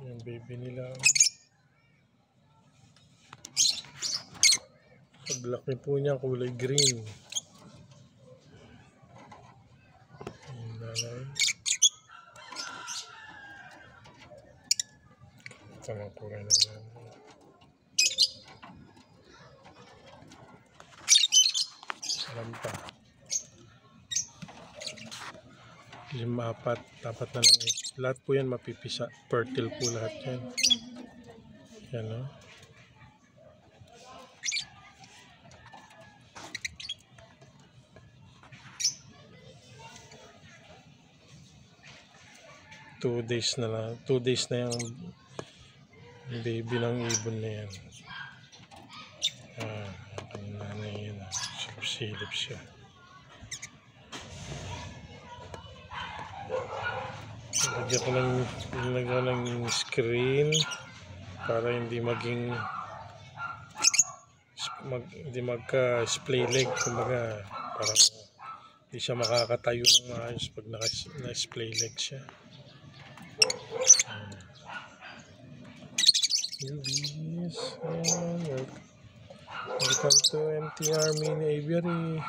Yung baby nila. Paglaki po niya, kulay green. Yung nanay. Ito ang kulay ng nanay. Alam pa. 5, 4 na lang. Lahat po yan mapipisa. Fertile po lahat yan. Yan o. 2 days na lang. 2 days na yung baby ng ibon na yan. Ang nanay yun. Silip siya. Lagyan ko ng screen para hindi hindi magka-splay leg, kumbaga para hindi siya makakatayo ng maayos pag na-splay leg siya. Newbies, welcome to MTR Mini Aviary.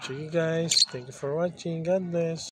Sige guys, thank you for watching. God bless.